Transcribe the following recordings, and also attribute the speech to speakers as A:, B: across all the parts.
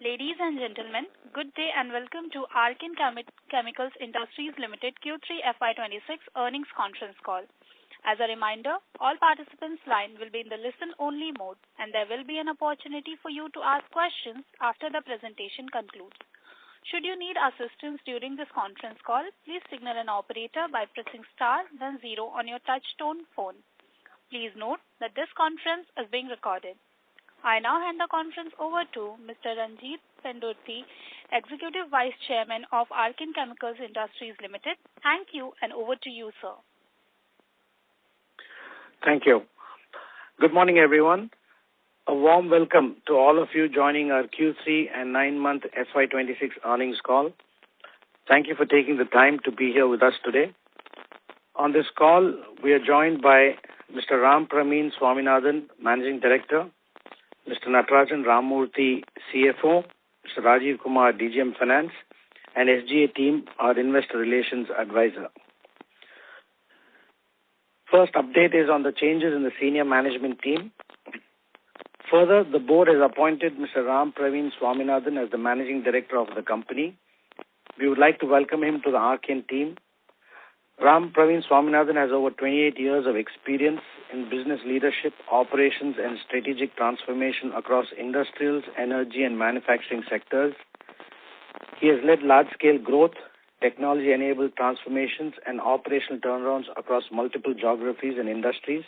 A: Ladies and gentlemen, good day and welcome to Archean Chemicals Industries Limited Q3 FY2026 earnings conference call. As a reminder, all participants' line will be in the listen-only mode and there will be an opportunity for you to ask questions after the presentation concludes. Should you need assistance during this conference call, please signal an operator by pressing star then 0 on your touch-tone phone. Please note that this conference is being recorded. I now hand the conference over to Mr. Ranjit Pendurthi, Executive Vice Chairman of Archean Chemicals Industries Limited. Thank you and over to you, sir.
B: Thank you. Good morning, everyone. A warm welcome to all of you joining our Q3 and 9-month FY26 earnings call. Thank you for taking the time to be here with us today. On this call, we are joined by Mr. Ram Praveen Swaminathan, Managing Director, Mr. Natarajan Ramamurthy, CFO, Mr. Rajiv Kumar, DGM Finance, and SGA team, our Investor Relations Advisor. First update is on the changes in the senior management team. Further, the board has appointed Mr. Ram Praveen Swaminathan as the Managing Director of the company. We would like to welcome him to the Archean team. Ram Praveen Swaminathan has over 28 years of experience in business leadership, operations, and strategic transformation across industrials, energy, and manufacturing sectors. He has led large-scale growth, technology-enabled transformations, and operational turnarounds across multiple geographies and industries.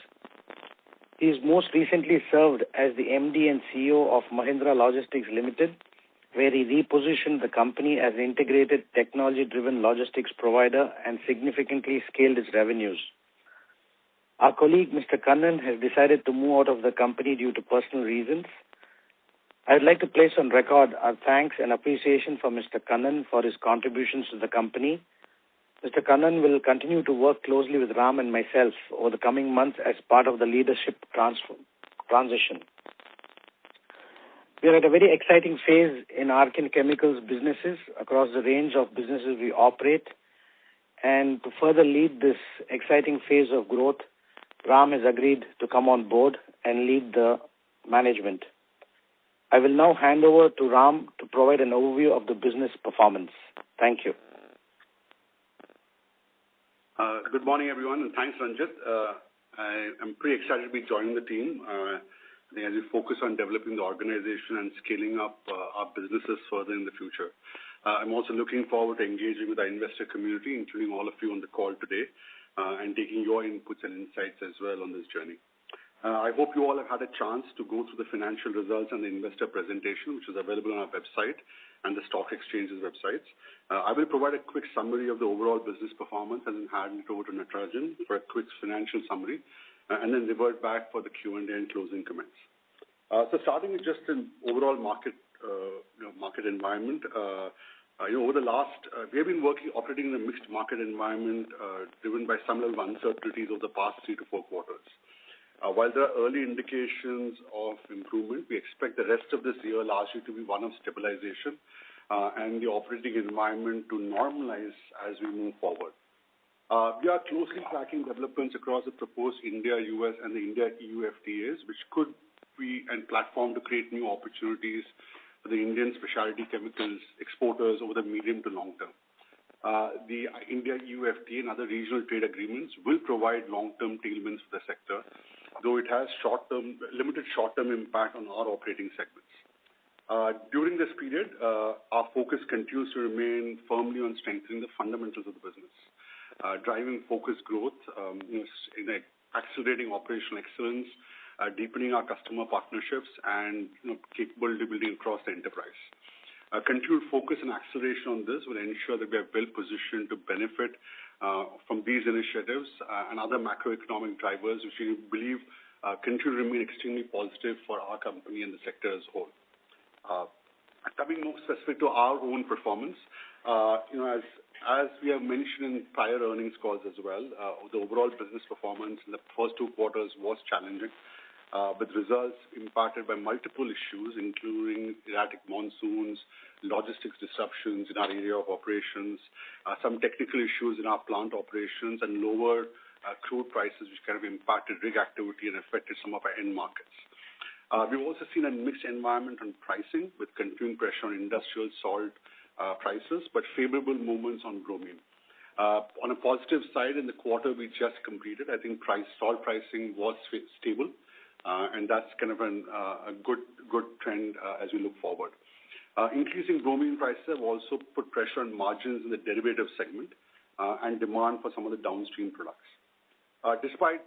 B: He has most recently served as the MD and CEO of Mahindra Logistics Limited, where he repositioned the company as an integrated technology-driven logistics provider and significantly scaled its revenues. Our colleague, Mr. Kannan, has decided to move out of the company due to personal reasons. I would like to place on record our thanks and appreciation for Mr. Kannan for his contributions to the company. Mr. Kannan will continue to work closely with Ram and myself over the coming months as part of the leadership transition. We are at a very exciting phase in Archean Chemicals businesses across the range of businesses we operate. And to further lead this exciting phase of growth, Ram has agreed to come on board and lead the management. I will now hand over to Ram to provide an overview of the business performance. Thank you.
C: Good morning, everyone, and thanks, Ranjit. I am pretty excited to be joining the team. As we focus on developing the organization and scaling up our businesses further in the future. I'm also looking forward to engaging with our investor community, including all of you on the call today, and taking your inputs and insights as well on this journey. I hope you all have had a chance to go through the financial results and the investor presentation, which is available on our website and the stock exchanges websites. I will provide a quick summary of the overall business performance and then hand it over to Natarajan for a quick financial summary, and then revert back for the Q&A and closing comments. So starting with just an overall market environment, over the last, we have been operating in a mixed market environment driven by some level of uncertainties over the past 3 to 4 quarters. While there are early indications of improvement, we expect the rest of this year largely to be one of stabilization and the operating environment to normalize as we move forward. We are closely tracking developments across the proposed India-US and the India-EU FTAs, which could be a platform to create new opportunities for the Indian specialty chemicals exporters over the medium to long term. The India-EU FTA and other regional trade agreements will provide long-term tailwinds for the sector, though it has limited short-term impact on our operating segments. During this period, our focus continues to remain firmly on strengthening the fundamentals of the business. Driving focused growth, in accelerating operational excellence, deepening our customer partnerships, and capability building across the enterprise. Continued focus and acceleration on this will ensure that we are well positioned to benefit from these initiatives and other macroeconomic drivers, which we believe continue to remain extremely positive for our company and the sector as a whole. Coming more specific to our own performance, as we have mentioned in prior earnings calls as well, the overall business performance in the first 2 quarters was challenging, with results impacted by multiple issues, including erratic monsoons, logistics disruptions in our area of operations, some technical issues in our plant operations, and lower crude prices, which kind of impacted rig activity and affected some of our end markets. We've also seen a mixed environment on pricing with continuing pressure on industrial salt prices, but favorable movements on bromine. On a positive side, in the quarter we just completed, I think salt pricing was stable, and that's kind of a good trend as we look forward. Increasing bromine prices have also put pressure on margins in the derivative segment and demand for some of the downstream products. Despite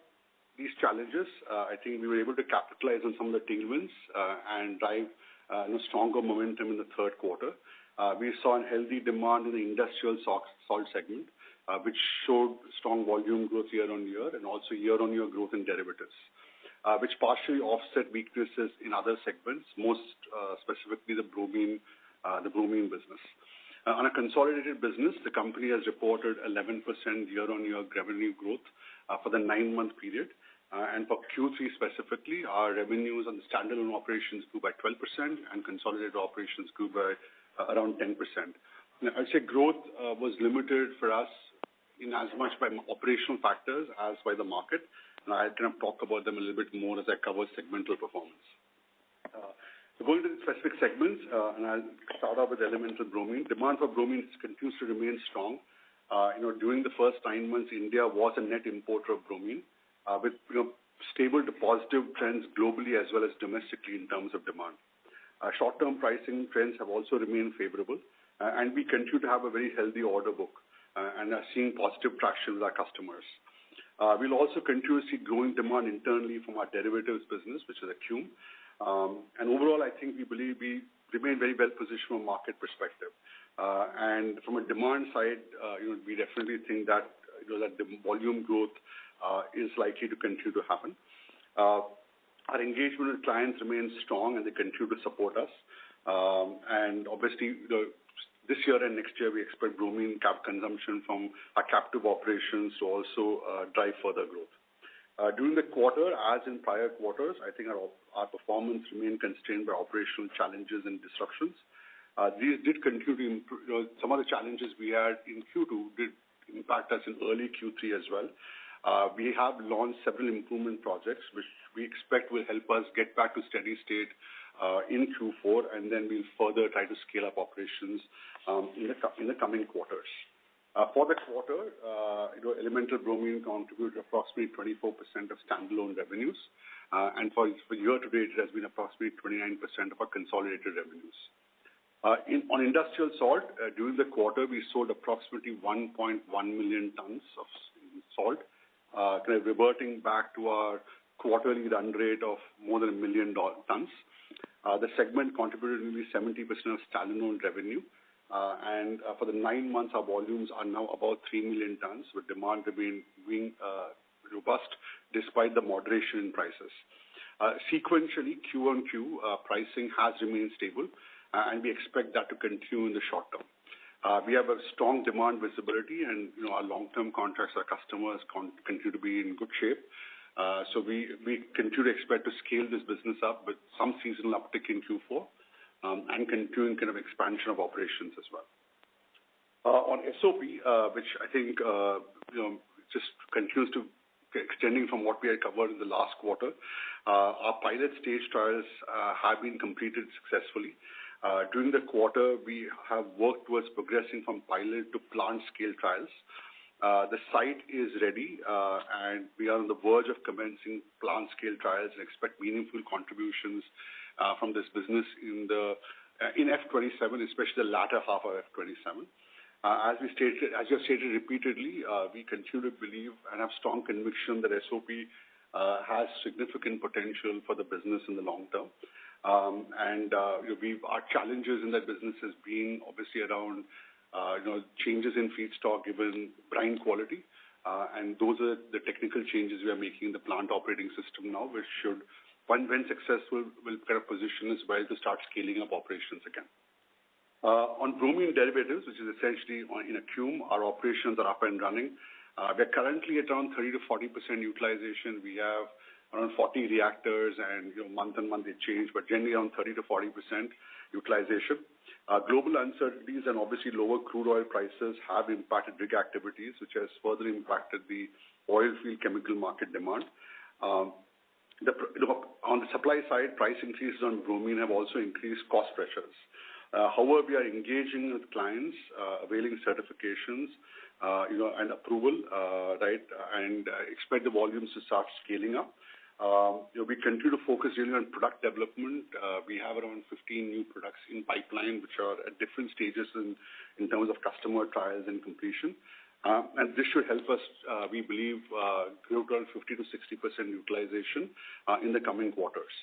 C: these challenges, I think we were able to capitalize on some of the tailwinds and drive stronger momentum in the third quarter. We saw a healthy demand in the industrial salt segment, which showed strong volume growth year-on-year and also year-on-year growth in derivatives, which partially offset weaknesses in other segments, most specifically the bromine business. On a consolidated business, the company has reported 11% year-on-year revenue growth for the 9-month period. And for Q3 specifically, our revenues on the standalone operations grew by 12% and consolidated operations grew by around 10%. Now, I'd say growth was limited for us in as much by operational factors as by the market. And I'll kind of talk about them a little bit more as I cover segmental performance. So going to the specific segments, and I'll start off with elemental bromine. Demand for bromine continues to remain strong. During the first 9 months, India was a net importer of bromine, with stable to positive trends globally as well as domestically in terms of demand. Short-term pricing trends have also remained favorable, and we continue to have a very healthy order book and are seeing positive traction with our customers. We'll also continue to see growing demand internally from our derivatives business, which is Archean. And overall, I think we believe we remain very well positioned from a market perspective. And from a demand side, we definitely think that that the volume growth is likely to continue to happen. Our engagement with clients remains strong, and they continue to support us. And obviously, this year and next year, we expect bromine consumption from our captive operations to also drive further growth. During the quarter, as in prior quarters, I think our performance remained constrained by operational challenges and disruptions. These did continue to improve. Some of the challenges we had in Q2 did impact us in early Q3 as well. We have launched several improvement projects, which we expect will help us get back to steady state in Q4, and then we'll further try to scale up operations in the coming quarters. For the quarter, elemental bromine contributed approximately 24% of standalone revenues, and for year to date, it has been approximately 29% of our consolidated revenues. On industrial salt, during the quarter, we sold approximately 1.1 million tons of salt, kind of reverting back to our quarterly run rate of more than 1 million tons. The segment contributed nearly 70% of standalone revenue, and for the 9 months, our volumes are now about 3 million tons, with demand being robust despite the moderation in prices. Sequentially, Q-on-Q, pricing has remained stable, and we expect that to continue in the short term. We have a strong demand visibility, and our long-term contracts with our customers continue to be in good shape. So we continue to expect to scale this business up with some seasonal uptick in Q4 and continuing kind of expansion of operations as well. On SOP, which I think just continues to extending from what we had covered in the last quarter, our pilot stage trials have been completed successfully. During the quarter, we have worked towards progressing from pilot to plant scale trials. The site is ready, and we are on the verge of commencing plant scale trials and expect meaningful contributions from this business in F27, especially the latter half of F27. As you have stated repeatedly, we continue to believe and have strong conviction that SOP has significant potential for the business in the long term. Our challenges in that business has been obviously around changes in feedstock given brine quality, and those are the technical changes we are making in the plant operating system now, which should, when successful, will kind of position us well to start scaling up operations again. On bromine derivatives, which is essentially in Archean, our operations are up and running. We're currently at around 30 to 40% utilization. We have around 40 reactors, and month on month they change, but generally around 30 to 40% utilization. Global uncertainties and obviously lower crude oil prices have impacted rig activities, which has further impacted the oil field chemical market demand. On the supply side, price increases on bromine have also increased cost pressures. However, we are engaging with clients, availing certifications, and approval, right, and expect the volumes to start scaling up. We continue to focus really on product development. We have around 15 new products in pipeline, which are at different stages in terms of customer trials and completion. And this should help us, we believe, grow to around 50 to 60% utilization in the coming quarters.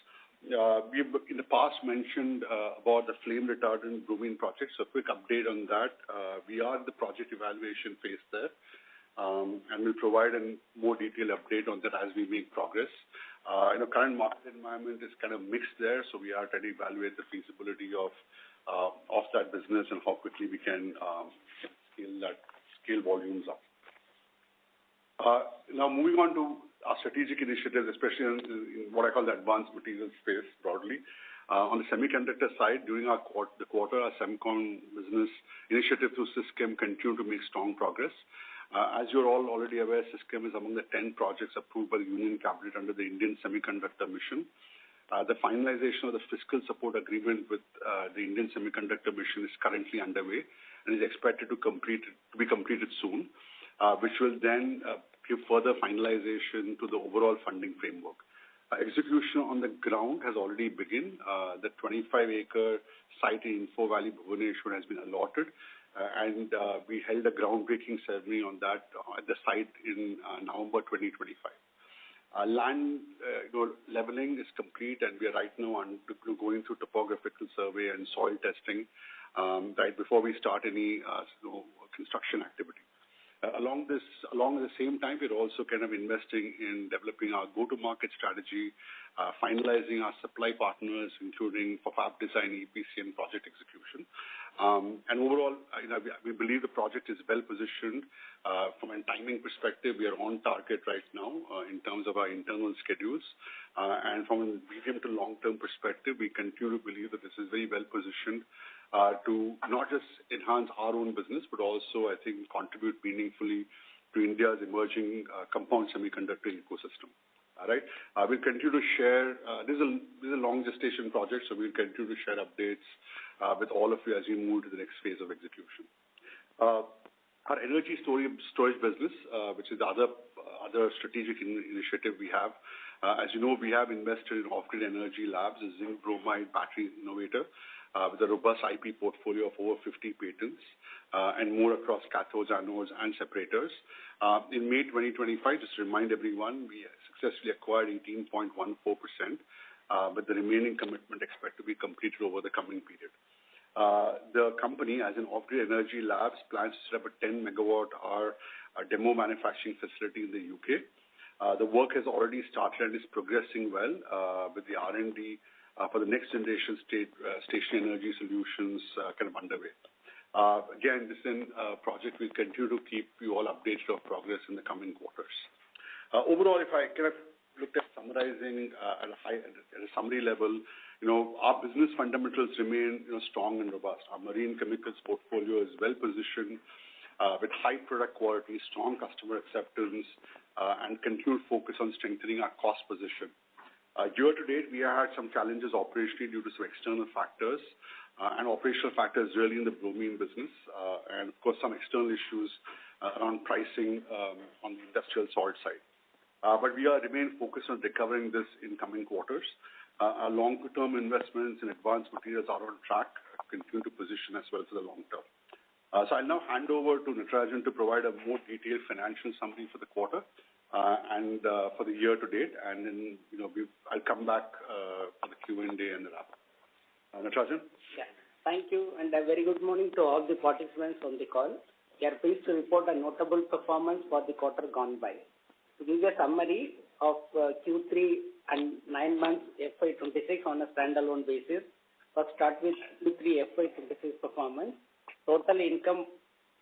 C: We've in the past mentioned about the flame retardant bromine project. So a quick update on that. We are in the project evaluation phase there, and we'll provide a more detailed update on that as we make progress. Current market environment is kind of mixed there, so we are trying to evaluate the feasibility of that business and how quickly we can scale volumes up. Now moving on to our strategic initiatives, especially in what I call the advanced materials space broadly. On the semiconductor side, during the quarter, our semicon business initiative through Syschem continued to make strong progress. As you're all already aware, Syschem is among the 10 projects approved by the Union Cabinet under the Indian Semiconductor Mission. The finalization of the fiscal support agreement with the Indian Semiconductor Mission is currently underway and is expected to be completed soon, which will then give further finalization to the overall funding framework. Execution on the ground has already begun. The 25-acre site in Info Valley, Bhubaneswar has been allotted, and we held a groundbreaking ceremony on that at the site in November 2025. Land leveling is complete, and we are right now going through topographical survey and soil testing right before we start any construction activity. Along at the same time, we're also kind of investing in developing our go-to-market strategy, finalizing our supply partners, including for fab design, EPC, and project execution. And overall, we believe the project is well positioned. From a timing perspective, we are on target right now in terms of our internal schedules. And from a medium to long-term perspective, we continue to believe that this is very well positioned to not just enhance our own business, but also, I think, contribute meaningfully to India's emerging compound semiconductor ecosystem. All right. We'll continue to share. This is a long gestation project, so we'll continue to share updates with all of you as we move to the next phase of execution. Our energy storage business, which is the other strategic initiative we have. As you know, we have invested in Off-Grid Energy Labs, a zinc bromide battery innovator, with a robust IP portfolio of over 50 patents and more across cathodes, anodes, and separators. In May 2025, just to remind everyone, we successfully acquired 18.14%, but the remaining commitment expected to be completed over the coming period. The company, as in Off-Grid Energy Labs, plans to set up a 10 megawatt-hour demo manufacturing facility in the UK. The work has already started and is progressing well with the R&D for the next generation station energy solutions kind of underway. Again, this project will continue to keep you all updated of progress in the coming quarters. Overall, if I kind of looked at summarizing at a summary level, our business fundamentals remain strong and robust. Our marine chemicals portfolio is well positioned with high product quality, strong customer acceptance, and continued focus on strengthening our cost position. Year to date, we had some challenges operationally due to some external factors and operational factors really in the bromine business, and of course some external issues around pricing on the industrial salt side. But we remain focused on recovering this in coming quarters. Our long-term investments in advanced materials are on track, continue to position as well for the long term. So I'll now hand over to Natarajan to provide a more detailed financial summary for the quarter and for the year to date, and then I'll come back for the Q&A and the wrap. Natarajan?
D: Yeah. Thank you, and a very good morning to all the participants on the call. We are pleased to report a notable performance for the quarter gone by. To give a summary of Q3 and 9 months FY26 on a standalone basis, let's start with Q3 FY26 performance. Total income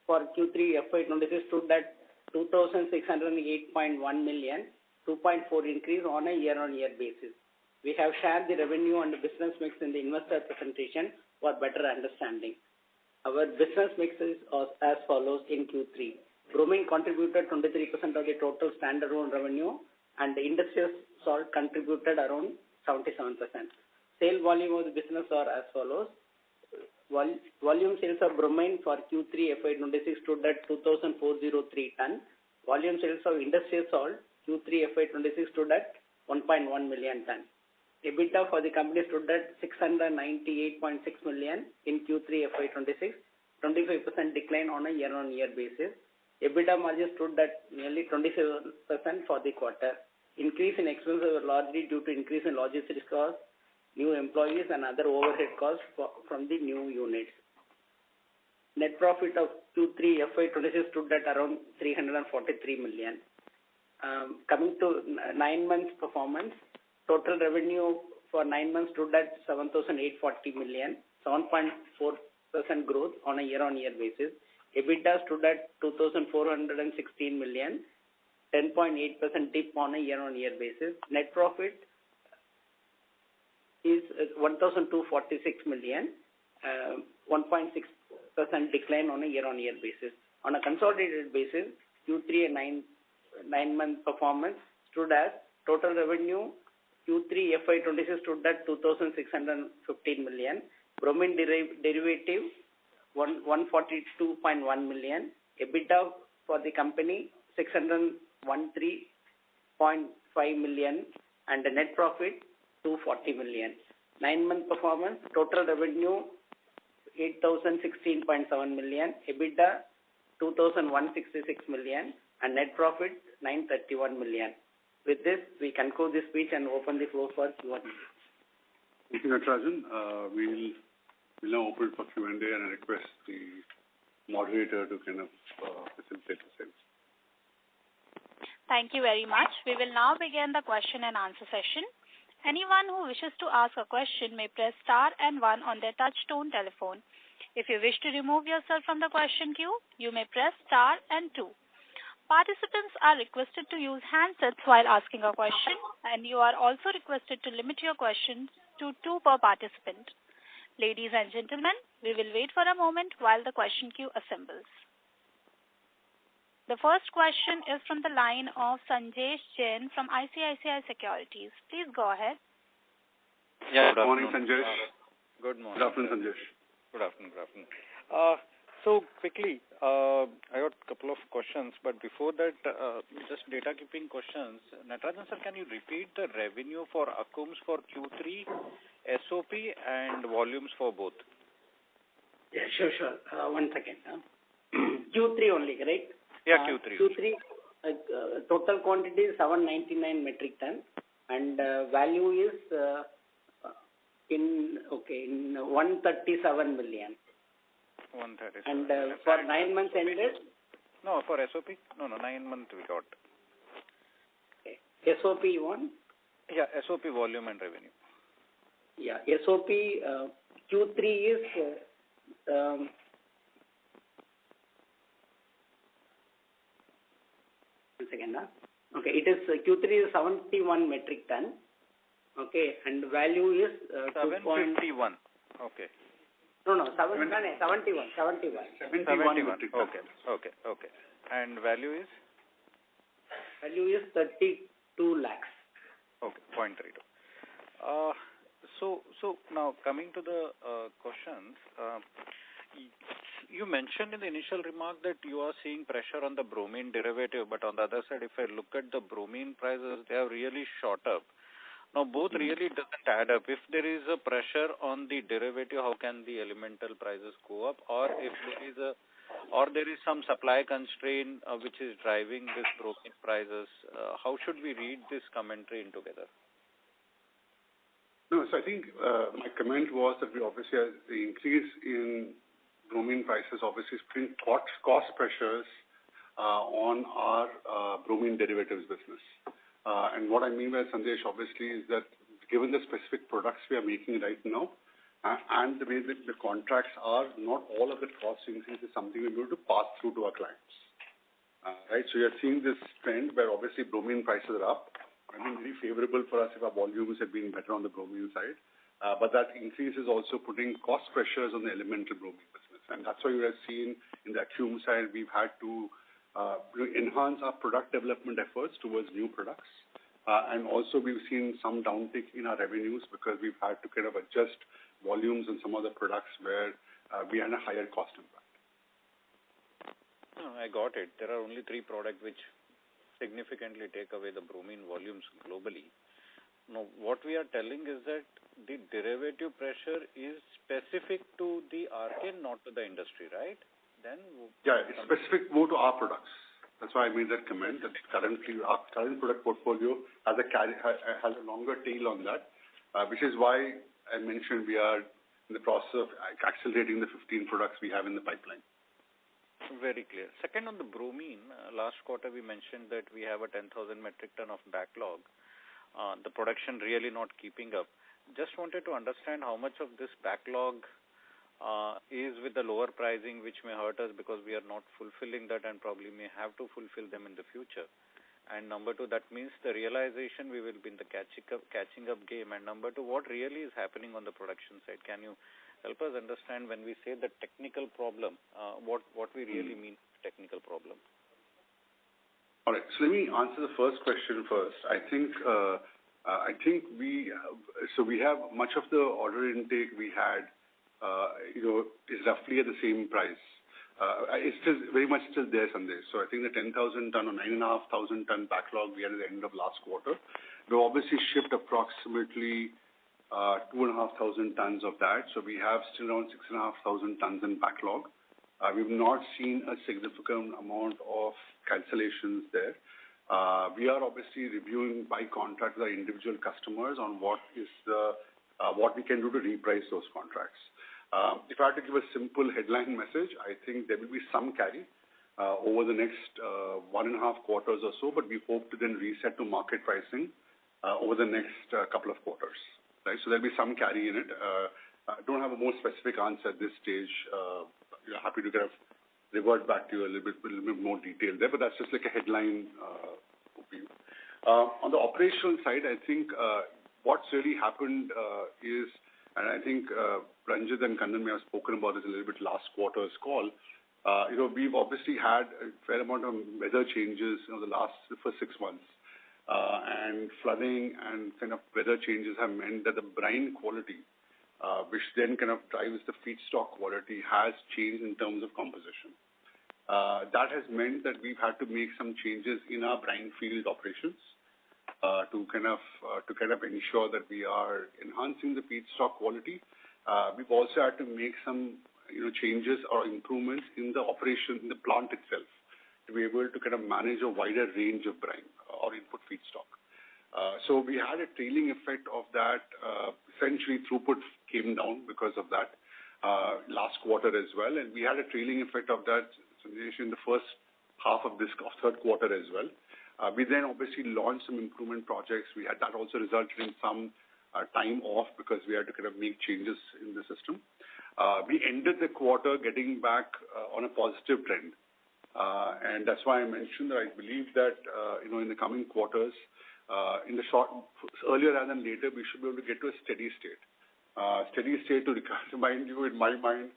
D: for Q3 FY26 stood at 2,608.1 million, 2.4 increase on a year-on-year basis. We have shared the revenue and the business mix in the investor presentation for better understanding. Our business mix is as follows in Q3. Bromine contributed 23% of the total standalone revenue and the industrial salt contributed around 77%. Sale volume of the business are as follows. Volume sales of bromine for Q3 FY26 stood at 2,403 ton. Volume sales of industrial salt Q3 FY26 stood at 1.1 million ton. EBITDA for the company stood at 698.6 million in Q3 FY26, 25% decline on a year-on-year basis. EBITDA margin stood at nearly 27% for the quarter. Increase in expenses were largely due to increase in logistics costs, new employees and other overhead costs from the new units. Net profit of Q3 FY26 stood at around 343 million. Coming to 9 months performance, total revenue for 9 months stood at 7,840 million, 7.4% growth on a year-on-year basis. EBITDA stood at 2,416 million, 10.8% dip on a year-on-year basis. Net profit is 1,246 million, 1.6% decline on a year-on-year basis. On a consolidated basis, Q3 and 9-month performance stood as total revenue Q3 FY26 stood at 2,615 million, bromine derivative 142.1 million, EBITDA for the company 613.5 million, and the net profit 240 million. 9-month performance, total revenue 8,016.7 million, EBITDA 2,166 million, and net profit 931 million. With this, we conclude this speech and open the floor for Q&A.
C: Thank you, Natarajan. We'll now open for Q&A, and I request the moderator to kind of facilitate the same.
A: Thank you very much. We will now begin the question and answer session. Anyone who wishes to ask a question may press star and 1 on their touch-tone telephone. If you wish to remove yourself from the question queue, you may press star and 2. Participants are requested to use handsets while asking a question, and you are also requested to limit your questions to 2 per participant. Ladies and gentlemen, we will wait for a moment while the question queue assembles. The first question is from the line of Sanjesh Jain from ICICI Securities. Please go ahead.
E: Yeah,
C: good morning, Sanjesh.
E: Good morning.
C: Good afternoon, Sanjesh.
E: Good afternoon. So quickly, I got a couple of questions, but before that, just data keeping questions. Natarajan sir, can you repeat the revenue for Akums for Q3, SOP and volumes for both?
D: Yeah, sure. 1 second. Q3 only, right?
E: Yeah, Q3.
D: Q3, total quantity is 799 metric ton, and value is in 137 million.
E: 137.
D: And for 9 months ended?
E: No, for SOP? No, 9 months we got.
D: Okay. SOP you want?
E: Yeah, SOP volume and revenue.
D: Yeah, SOP Q3 is okay, it is Q3 is 71 metric ton. Okay, and value is
E: 751. Okay.
D: No, 71.
E: 71. Okay. And value is?
D: Value is 32 lakhs.
E: Okay, 0.32. So now coming to the questions, you mentioned in the initial remark that you are seeing pressure on the bromine derivative, but on the other side, if I look at the bromine prices, they have really shot up. Now, both really doesn't add up. If there is a pressure on the derivative, how can the elemental prices go up? Or if there is some supply constraint which is driving this bromine prices, how should we read this commentary in together?
C: No, so I think my comment was that we obviously have the increase in bromine prices obviously is putting cost pressures on our bromine derivatives business. And what I mean by Sanjesh obviously is that given the specific products we are making right now and the way that the contracts are, not all of the cost increase is something we're going to pass through to our clients. Right, so you're seeing this trend where obviously bromine prices are up. I mean, very favorable for us if our volumes have been better on the bromine side. But that increase is also putting cost pressures on the elemental bromine business. And that's why we have seen in the Archean side, we've had to enhance our product development efforts towards new products. And also we've seen some downtick in our revenues because we've had to kind of adjust volumes in some of the products where we had a higher cost impact.
E: No, I got it. There are only 3 products which significantly take away the bromine volumes globally. Now, what we are telling is that the derivative pressure is specific to the Archean, not to the industry, right? Then
C: yeah, it's specific more to our products. That's why I made that comment that currently our current product portfolio has a longer tail on that, which is why I mentioned we are in the process of accelerating the 15 products we have in the pipeline.
E: Very clear. Second, on the bromine, last quarter we mentioned that we have a 10,000 metric ton of backlog. The production really not keeping up. Just wanted to understand how much of this backlog is with the lower pricing, which may hurt us because we are not fulfilling that and probably may have to fulfill them in the future. And number 2, that means the realization we will be in the catching up game. And number 2, what really is happening on the production side? Can you help us understand when we say the technical problem, what we really mean technical problem?
C: All right. So let me answer the first question first. I think we have much of the order intake we had, is roughly at the same price. It's still very much still there, Sandesh. So I think the 10,000 ton or 9,500 ton backlog we had at the end of last quarter, we obviously shipped approximately 2,500 tons of that. So we have still around 6,500 tons in backlog. We've not seen a significant amount of cancellations there. We are obviously reviewing by contract with our individual customers on what we can do to reprice those contracts. If I had to give a simple headline message, I think there will be some carry over the next 1.5 quarters or so, but we hope to then reset to market pricing over the next couple of quarters. Right? So there'll be some carry in it. I don't have a more specific answer at this stage. Happy to kind of revert back to you a little bit more detail there, but that's just like a headline view. On the operational side, I think what's really happened is, and I think Ranjit and Kannan may have spoken about this a little bit last quarter's call. We've obviously had a fair amount of weather changes the first 6 months. And flooding and kind of weather changes have meant that the brine quality, which then kind of drives the feedstock quality, has changed in terms of composition. That has meant that we've had to make some changes in our brine field operations to kind of ensure that we are enhancing the feedstock quality. We've also had to make some changes or improvements in the operation in the plant itself to be able to kind of manage a wider range of brine or input feedstock. So we had a trailing effect of that. Essentially, throughput came down because of that last quarter as well, and we had a trailing effect of that in the first half of this third quarter as well. We then obviously launched some improvement projects. That also resulted in some time off because we had to kind of make changes in the system. We ended the quarter getting back on a positive trend. And that's why I mentioned that I believe that, in the coming quarters, earlier rather than later, we should be able to get to a steady state. Steady state, to remind you, in my mind,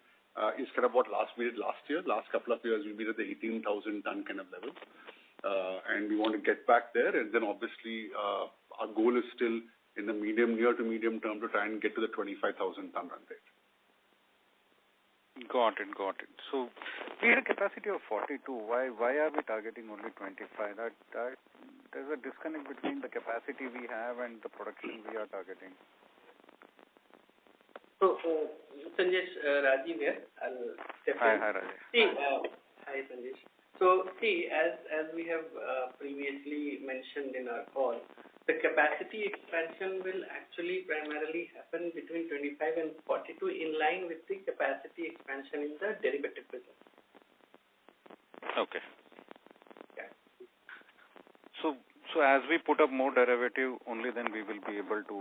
C: is kind of what we did last year. Last couple of years, we've been at the 18,000 ton kind of level. And we want to get back there. And then obviously, our goal is still in the near to medium term to try and get to the 25,000 ton run rate.
E: Got it. So we had a capacity of 42. Why are we targeting only 25? That there's a disconnect between the capacity we have and the production we are targeting.
D: So, Sanjesh, Rajiv here. I'll step in.
E: Hi, Rajiv.
D: Hi, Sanjesh. So, as we have previously mentioned in our call, the capacity expansion will actually primarily happen between 25 and 42 in line with the capacity expansion in the derivative business.
E: Okay.
D: Yeah.
E: So as we put up more derivative, only then we will be able to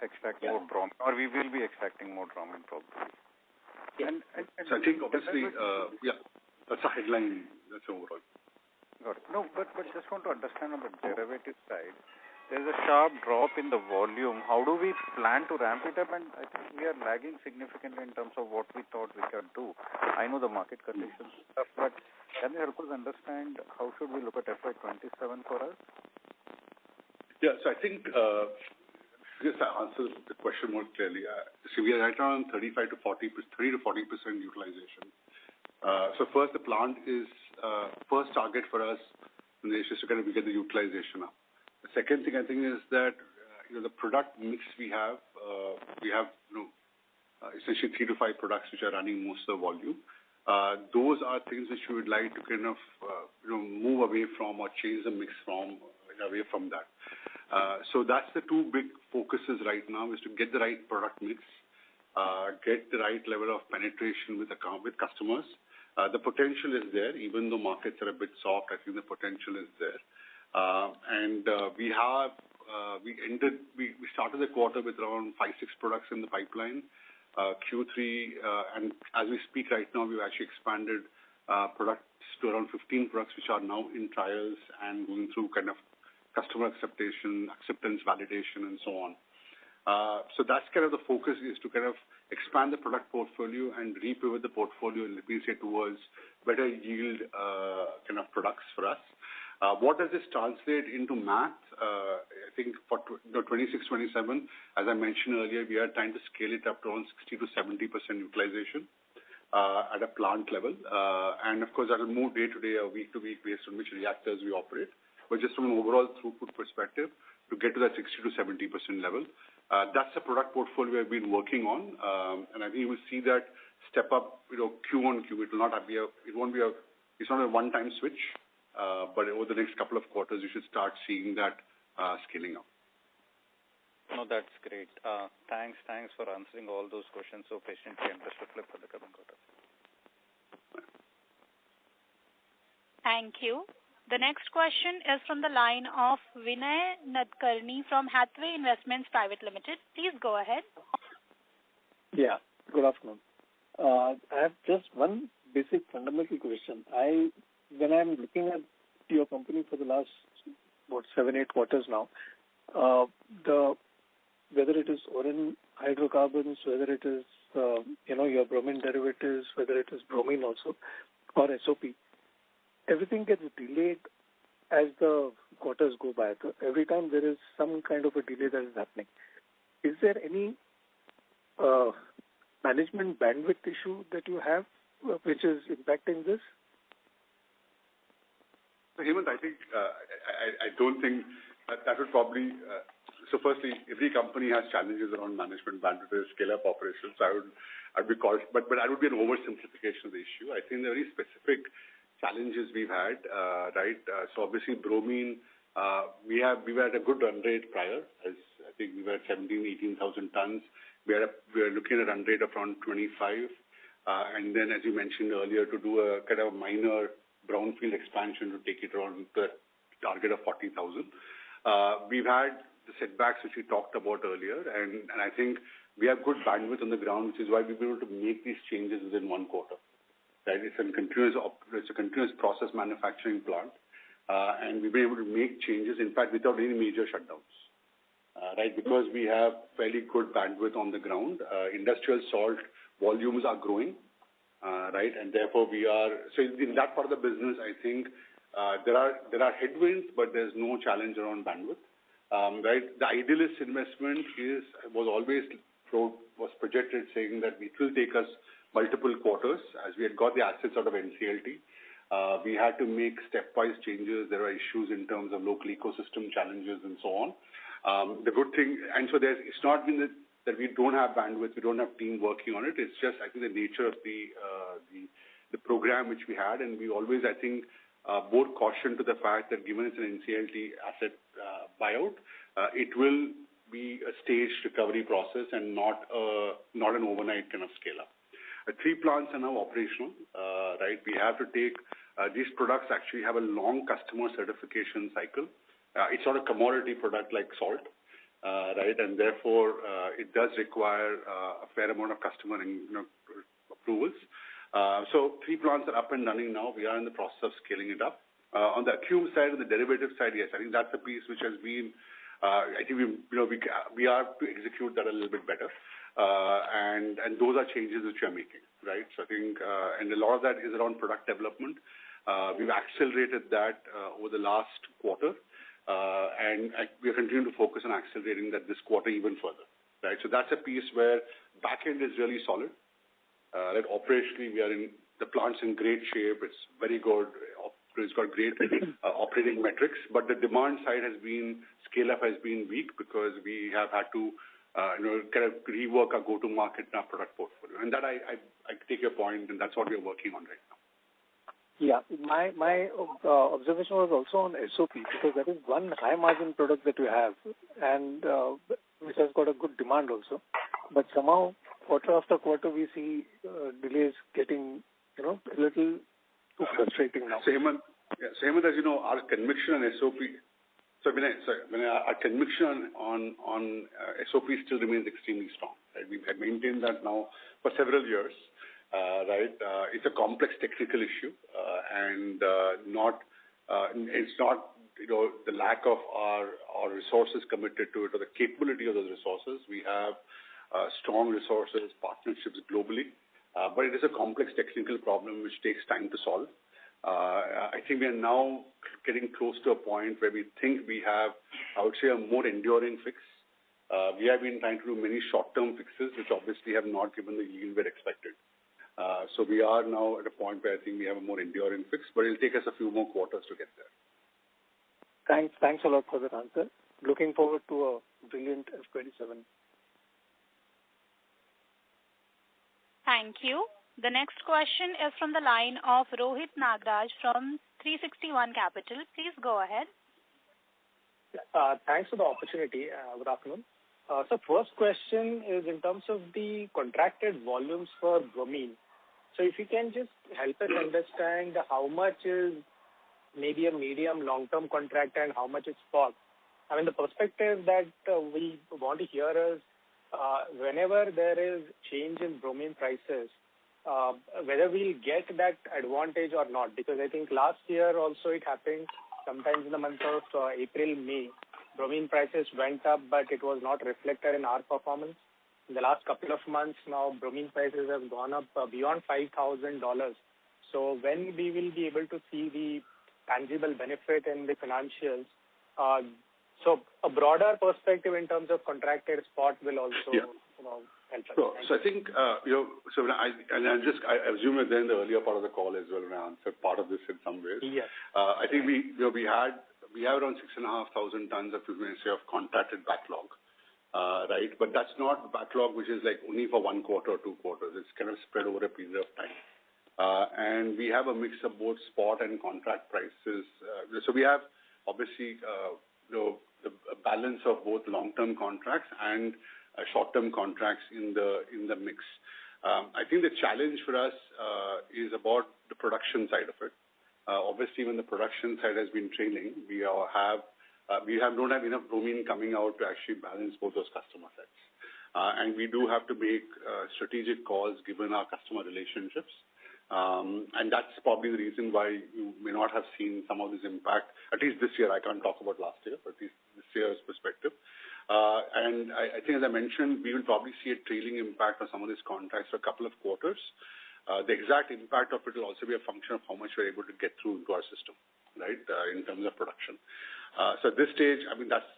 E: extract more bromine, or we will be extracting more bromine probably.
D: Yeah.
C: So I think obviously, that's a headline. That's overall.
E: Got it. No, but just want to understand on the derivative side, there's a sharp drop in the volume. How do we plan to ramp it up? And I think we are lagging significantly in terms of what we thought we could do. I know the market conditions stuff, but can you help us understand how should we look at FY27 for us?
C: Yeah, so I think just to answer the question more clearly. So we are right around 30 to 40% utilization. So first, the plant is first target for us is just to kind of get the utilization up. The second thing I think is that the product mix we have essentially 3 to 5 products which are running most of the volume. Those are things which we would like to kind of move away from or change the mix away from that. So that's the two big focuses right now, is to get the right product mix, get the right level of penetration with customers. The potential is there, even though markets are a bit soft. I think the potential is there, and we started the quarter with around 5-6 products in the pipeline. Q3, and as we speak right now, we've actually expanded products to around 15 products, which are now in trials and going through kind of customer acceptance, validation, and so on. So that's kind of the focus, is to kind of expand the product portfolio and repivot the portfolio, let me say, towards better yield kind of products for us. What does this translate into math? I think for 26-27, as I mentioned earlier, we are trying to scale it up to around 60 to 70% utilization at a plant level. And of course, that will move day to day or week to week based on which reactors we operate. But just from an overall throughput perspective, to get to that 60 to 70% level, that's the product portfolio we've been working on. And I think you will see that step up, Q on Q. It's not a one-time switch. But over the next couple of quarters, you should start seeing that scaling up.
E: No, that's great. Thanks for answering all those questions so patiently, and best of luck for the coming quarter.
A: Thank you. The next question is from the line of Vinay Nadkarni from Hathway Investments Private Limited. Please go ahead.
F: Yeah, good afternoon. I have just one basic fundamental question. When I'm looking at your company for the last 7-8 quarters now, whether it is Oren hydrocarbons, whether it is your bromine derivatives, whether it is bromine also, or SOP, everything gets delayed as the quarters go by. So every time there is some kind of a delay that is happening. Is there any management bandwidth issue that you have which is impacting this?
C: So Hemant, I think I don't think that would probably. So firstly, every company has challenges around management bandwidth, scale-up operations. So I'd be cautious, but I would be an oversimplification of the issue. I think there are very specific challenges we've had, right? So obviously bromine, we were at a good run rate prior, as I think we were at 18,000 tons. We are looking at a run rate of around 25, and then as you mentioned earlier, to do a kind of minor brownfield expansion to take it around the target of 40,000. We've had the setbacks which we talked about earlier, and I think we have good bandwidth on the ground, which is why we've been able to make these changes within one quarter. Right? It's a continuous process manufacturing plant, and we've been able to make changes, in fact, without any major shutdowns. Right? Because we have fairly good bandwidth on the ground. Industrial salt volumes are growing, right? And therefore so in that part of the business, I think there are headwinds, but there's no challenge around bandwidth. Right? The Idealist investment was projected saying that it will take us multiple quarters, as we had got the assets out of NCLT. We had to make stepwise changes. There are issues in terms of local ecosystem challenges and so on. The good thing, and so it's not been that we don't have bandwidth, we don't have team working on it. It's just, I think, the nature of the program which we had, and we always, I think, board caution to the fact that given it's an NCLT asset buyout, it will be a staged recovery process and not an overnight kind of scale up. 3 plants are now operational, right? We have to take these products actually have a long customer certification cycle. It's not a commodity product like salt, right? And therefore, it does require a fair amount of customer approvals. So 3 plants are up and running now. We are in the process of scaling it up. On the Archean side and the derivative side, yes, I think that's a piece which has been. I think we are to execute that a little bit better, and those are changes which we are making, right? So I think, and a lot of that is around product development. We've accelerated that over the last quarter. and we are continuing to focus on accelerating that this quarter even further, right? So that's a piece where back end is really solid. Right, operationally, the plant's in great shape. It's very good. It's got great operating metrics, but the demand side scale up has been weak because we have had to kind of rework our go-to-market and our product portfolio. And that I take your point, and that's what we're working on right now.
F: Yeah, my observation was also on SOP, because that is one high margin product that we have, and which has got a good demand also. But somehow, quarter after quarter, we see delays getting, a little too frustrating now.
C: So Hemant, as you know, our conviction on SOP. Our conviction on SOP still remains extremely strong. Right? We have maintained that now for several years. Right? It's a complex technical issue, and it's not the lack of our resources committed to it or the capability of those resources. We have strong resources, partnerships globally, but it is a complex technical problem which takes time to solve. I think we are now getting close to a point where we think we have, I would say, a more enduring fix. We have been trying to do many short-term fixes, which obviously have not given the yield we had expected. So we are now at a point where I think we have a more enduring fix, but it'll take us a few more quarters to get there.
F: Thanks a lot for that answer. Looking forward to a brilliant F27.
A: Thank you. The next question is from the line of Rohit Nagraj from 361 Capital. Please go ahead.
G: Thanks for the opportunity. Good afternoon. So first question is in terms of the contracted volumes for bromine. So if you can just help us understand how much is maybe a medium long-term contract and how much is spot. I mean, the perspective that we want to hear is whenever there is change in bromine prices, whether we'll get that advantage or not. Because I think last year also it happened sometimes in the month of April, May. Bromine prices went up, but it was not reflected in our performance. In the last couple of months now, bromine prices have gone up beyond $5,000. So when we will be able to see the tangible benefit in the financials? So a broader perspective in terms of contracted spot will also help us.
C: So I think I assume that then the earlier part of the call as well, when I answered part of this in some ways.
G: Yes.
C: I think we have around 6,500 tons of contracted backlog, right? But that's not backlog which is like only for 1 quarter or 2 quarters. It's kind of spread over a period of time. And we have a mix of both spot and contract prices. So we have obviously the balance of both long-term contracts and short-term contracts in the mix. I think the challenge for us is about the production side of it. Obviously, when the production side has been trailing, we don't have enough bromine coming out to actually balance both those customer sets. And we do have to make strategic calls given our customer relationships. And that's probably the reason why you may not have seen some of this impact, at least this year. I can't talk about last year, but at least this year's perspective. And I think, as I mentioned, we will probably see a trailing impact of some of these contracts for a couple of quarters. The exact impact of it will also be a function of how much we're able to get through into our system, right, in terms of production. So at this stage, I mean, that's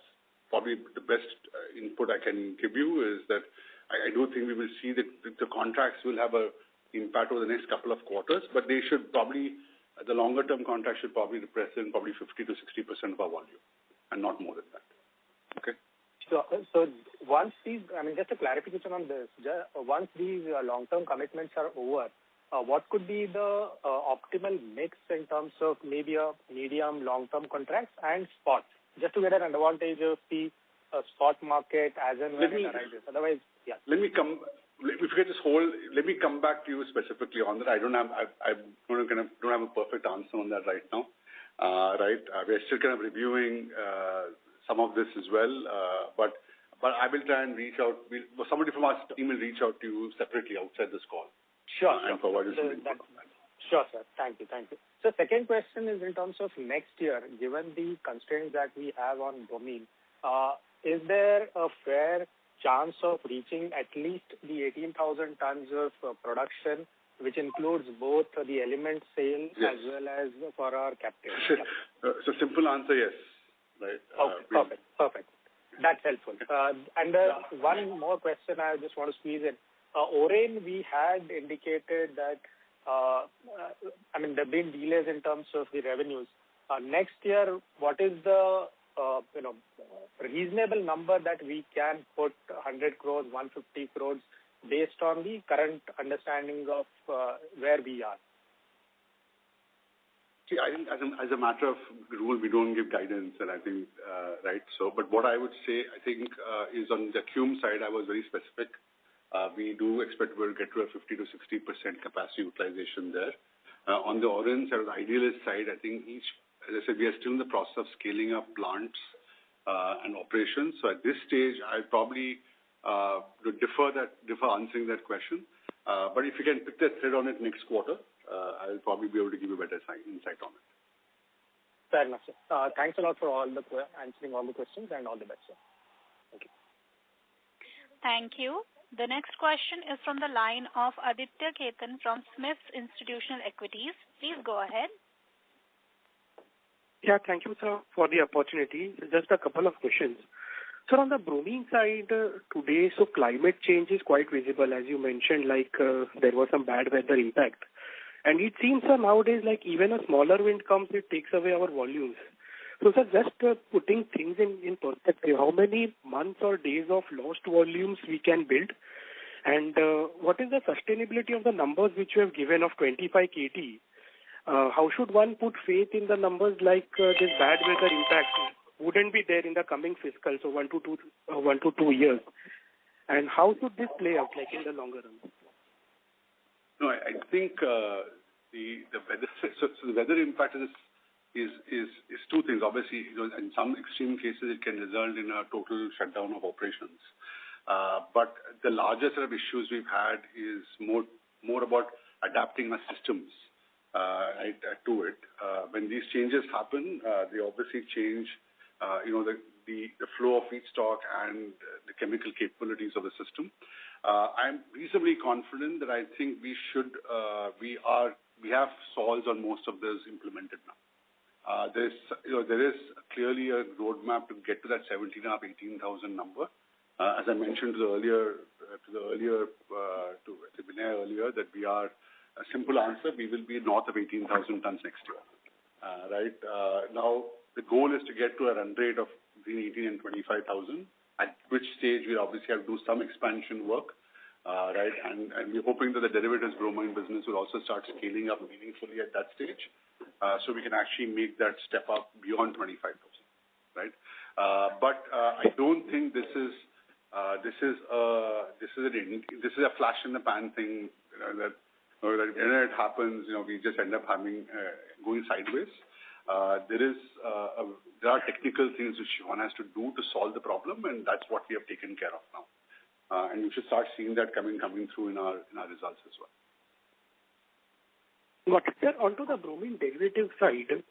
C: probably the best input I can give you is that I do think we will see that the contracts will have a impact over the next couple of quarters, but they should probably, the longer term contract should probably represent probably 50 to 60% of our volume and not more than that. Okay.
G: So once these, I mean, just a clarification on this, once these long-term commitments are over, what could be the optimal mix in terms of maybe a medium long-term contracts and spot, just to get an advantage of the spot market as and when it arises. Otherwise, yeah.
C: Let me come back to you specifically on that. I don't have a perfect answer on that right now. Right, we're still kind of reviewing some of this as well, but I will try and reach out. Somebody from our team will reach out to you separately outside this call.
G: Sure.
C: And provide you some input on that.
G: Sure, sir. Thank you. So second question is in terms of next year, given the constraints that we have on bromine, is there a fair chance of reaching at least the 18,000 tons of production, which includes both the element sale as well as for our captive?
C: So simple answer, yes. right?
G: Perfect. That's helpful. And one more question I just want to squeeze in. Oren, we had indicated that, there have been delays in terms of the revenues. Next year, what is the reasonable number that we can put 100 crores, 150 crores based on the current understanding of where we are?
C: See, I think as a matter of rule, we don't give guidance, and I think, right? So, but what I would say, I think, is on the Cume side, I was very specific. We do expect we'll get to a 50 to 60% capacity utilization there. On the Oren side, or the Idealist side, I think as I said, we are still in the process of scaling up plants and operations. So at this stage, I'll probably defer answering that question. But if you can pick the thread on it next quarter, I'll probably be able to give you better insight on it.
G: Fair enough, sir. Thanks a lot for answering all the questions, and all the best, sir. Thank you.
A: Thank you. The next question is from the line of Aditya Khetan from Smith's Institutional Equities. Please go ahead.
H: Yeah, thank you, sir, for the opportunity. Just a couple of questions. Sir, on the bromine side today, so climate change is quite visible, as you mentioned, there was some bad weather impact. And it seems, sir, nowadays, even a smaller wind comes, it takes away our volumes. So, sir, just putting things in perspective, how many months or days of lost volumes we can build? And what is the sustainability of the numbers which you have given of 25 KT? How should one put faith in the numbers this bad weather impact wouldn't be there in the coming fiscal, so 1 to 2 years? And how should this play out in the longer run?
C: No, I think the weather. So the weather impact is two things. Obviously, in some extreme cases, it can result in a total shutdown of operations. But the larger set of issues we've had is more about adapting our systems to it. When these changes happen, they obviously change, the flow of feedstock and the chemical capabilities of the system. I'm reasonably confident that I think we have solves on most of those implemented now. There is clearly a roadmap to get to that 17,500-18,000 number. As I mentioned to Bhinder earlier, that we are a simple answer. We will be north of 18,000 tons next year. Right now, the goal is to get to a run rate of between 18 and 25,000. At which stage we obviously have to do some expansion work, right? And we're hoping that the derivatives bromine business will also start scaling up meaningfully at that stage, so we can actually make that step up beyond 25,000, right? But I don't think this is a flash in the pan thing that whenever it happens, we just end up going sideways. There are technical things which one has to do to solve the problem, and that's what we have taken care of now. And you should start seeing that coming through in our results as well.
H: Got it. Sir, onto the bromine derivative side,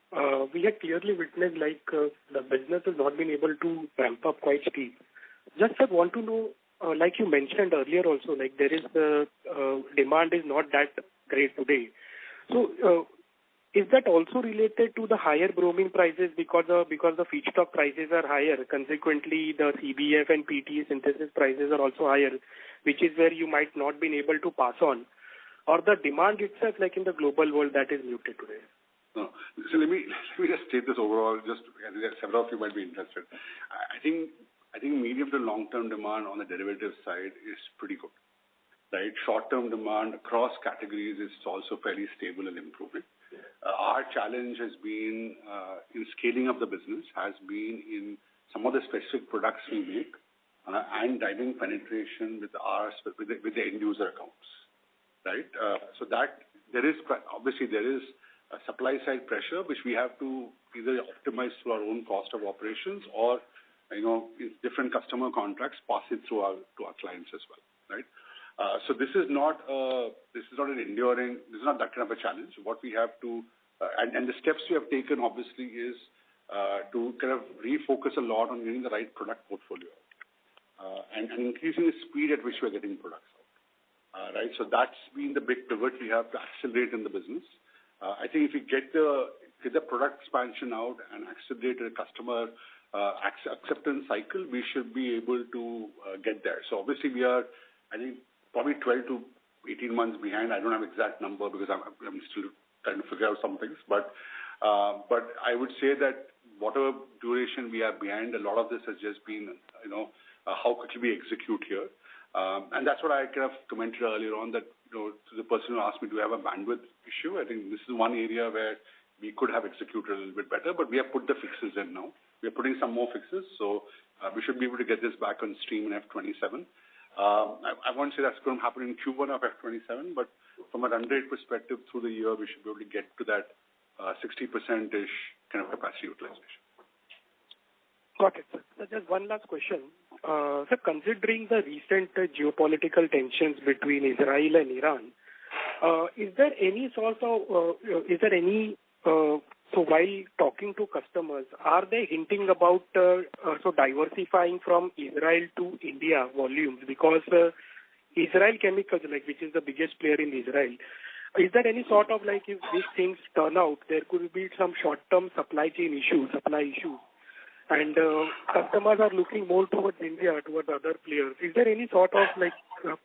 H: we have clearly witnessed the business has not been able to ramp up quite steep. Just want to know, like you mentioned earlier also, there is demand is not that great today. So is that also related to the higher bromine prices because the feedstock prices are higher? Consequently, the CBF and PTA synthesis prices are also higher, which is where you might not been able to pass on, or the demand itself, in the global world, that is muted today.
C: No. So let me just state this overall. Just several of you might be interested. I think medium to long term demand on the derivative side is pretty good. Right, short term demand across categories is also fairly stable and improving. Our challenge has been in scaling up the business, has been in some of the specific products we make and driving penetration with the end user accounts, right? So that there is a supply side pressure which we have to either optimize through our own cost of operations or in different customer contracts pass it through to our clients as well, right? So this is not that kind of a challenge. What we have to, and the steps we have taken obviously is to kind of refocus a lot on getting the right product portfolio and increasing the speed at which we're getting products out. Right, so that's been the big pivot we have to accelerate in the business. I think if we get the product expansion out and accelerate the customer acceptance cycle, we should be able to get there. So obviously we are, I think, probably 12 to 18 months behind. I don't have exact number because I'm still trying to figure out some things. But I would say that whatever duration we are behind, a lot of this has just been, how quickly we execute here. And that's what I kind of commented earlier on, that to the person who asked me, do we have a bandwidth issue? I think this is one area where we could have executed a little bit better, but we have put the fixes in now. We are putting some more fixes, so we should be able to get this back on stream in F27. I won't say that's going to happen in Q1 of F27, but from a run rate perspective through the year, we should be able to get to that 60%-ish kind of capacity utilization.
H: Got it, sir. So just one last question. Sir, considering the recent geopolitical tensions between Israel and Iran, is there any so while talking to customers, are they hinting about diversifying from Israel to India volumes? Because Israel Chemicals, which is the biggest player in Israel, is there any sort of if these things turn out, there could be some short-term supply issues, and customers are looking more towards India, towards other players. Is there any sort of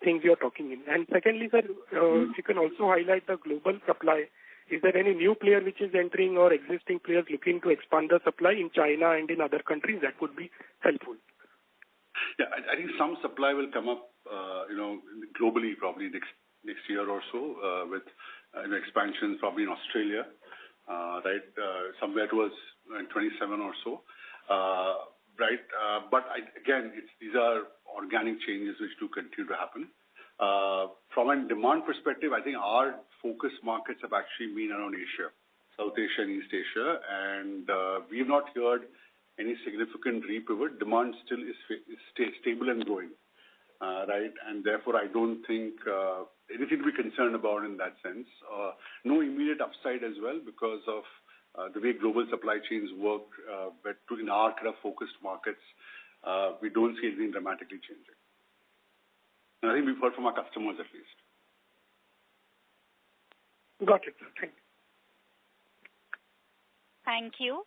H: things you're talking in? And secondly, sir, if you can also highlight the global supply. Is there any new player which is entering or existing players looking to expand the supply in China and in other countries? That would be helpful.
C: Yeah, I think some supply will come up, globally probably next year or so with expansions probably in Australia, right? Somewhere towards 27 or so, right? But these are organic changes which do continue to happen. From a demand perspective, I think our focus markets have actually been around Asia, South Asia and East Asia, and we have not heard any significant repivot. Demand still is stable and growing, right? And therefore, I don't think anything to be concerned about in that sense. No immediate upside as well because of the way global supply chains work, but in our kind of focused markets, we don't see anything dramatically changing. And I think we've heard from our customers at least.
H: Got it, sir. Thank you.
A: Thank you.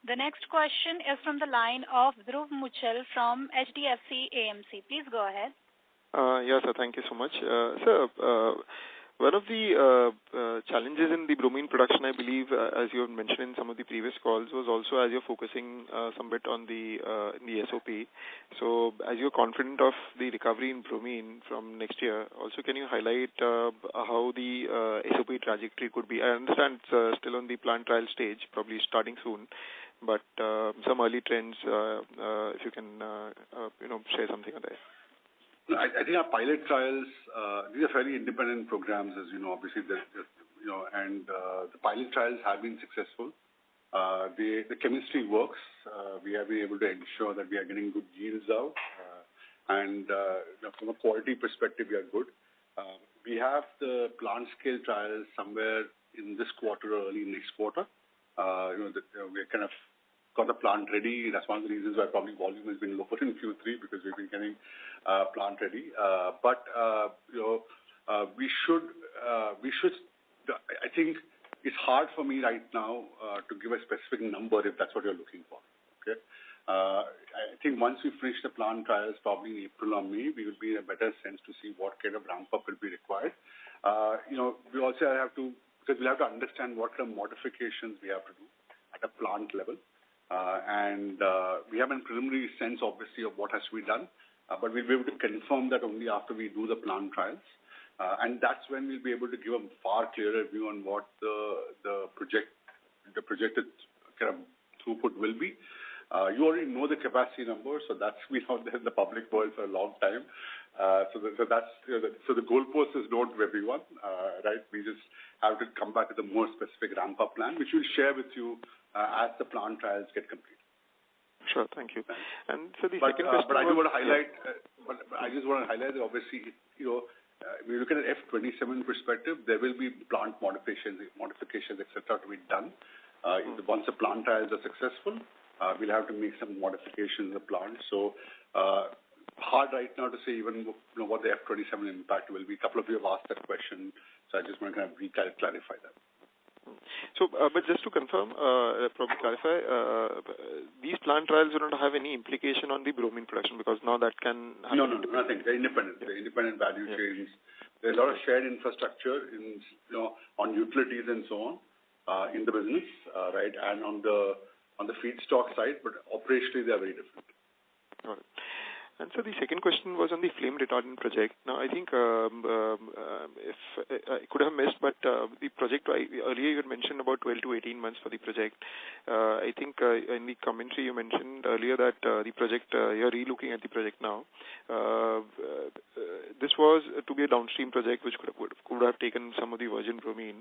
A: The next question is from the line of Dhruv Muchal from HDFC AMC. Please go ahead.
I: Yes, sir. Thank you so much. Sir, one of the challenges in the bromine production, I believe, as you have mentioned in some of the previous calls, was also as you're focusing some bit on the SOP. So as you're confident of the recovery in bromine from next year, also can you highlight how the SOP trajectory could be? I understand it's still on the plant trial stage, probably starting soon, but some early trends, if you can, share something on that.
C: I think our pilot trials, these are fairly independent programs, as you know, obviously, and the pilot trials have been successful. The chemistry works. We have been able to ensure that we are getting good yields out. And from a quality perspective, we are good. We have the plant scale trials somewhere in this quarter or early next quarter. We're kind of got the plant ready. That's one of the reasons why probably volume has been lower in Q3 because we've been getting plant ready. But we should. I think it's hard for me right now to give a specific number if that's what you're looking for. Okay. I think once we finish the plant trials, probably in April or May, we will be in a better sense to see what kind of ramp up will be required. We also have to, because we'll have to understand what kind of modifications we have to do at a plant level. And we have a preliminary sense, obviously, of what has to be done, but we'll be able to confirm that only after we do the plant trials. And that's when we'll be able to give a far clearer view on what the projected kind of throughput will be. You already know the capacity number, so that's been out there in the public world for a long time. So the goalpost is known to everyone, right? We just have to come back with a more specific ramp-up plan, which we'll share with you as the plant trials get complete.
I: Sure, thank you. And so the second question.
C: But I do want to highlight. I just want to highlight that obviously, when you look at an F27 perspective, there will be plant modifications, etc., to be done. Once the plant trials are successful, we'll have to make some modifications in the plant. So hard right now to say even what the F27 impact will be. A couple of you have asked that question, so I just want to kind of clarify that.
I: So, but just to confirm, probably clarify, these plant trials do not have any implication on the bromine production because now that can happen.
C: No, nothing. They're independent. They're independent value chains. There's a lot of shared infrastructure in, on utilities and so on in the business, right? And on the feedstock side, but operationally they are very different.
I: Got it. And so the second question was on the flame retardant project. Now, I think if I could have missed, but the project, earlier you had mentioned about 12 to 18 months for the project. I think in the commentary you mentioned earlier that the project, you're re-looking at the project now. This was to be a downstream project which could have taken some of the virgin bromine.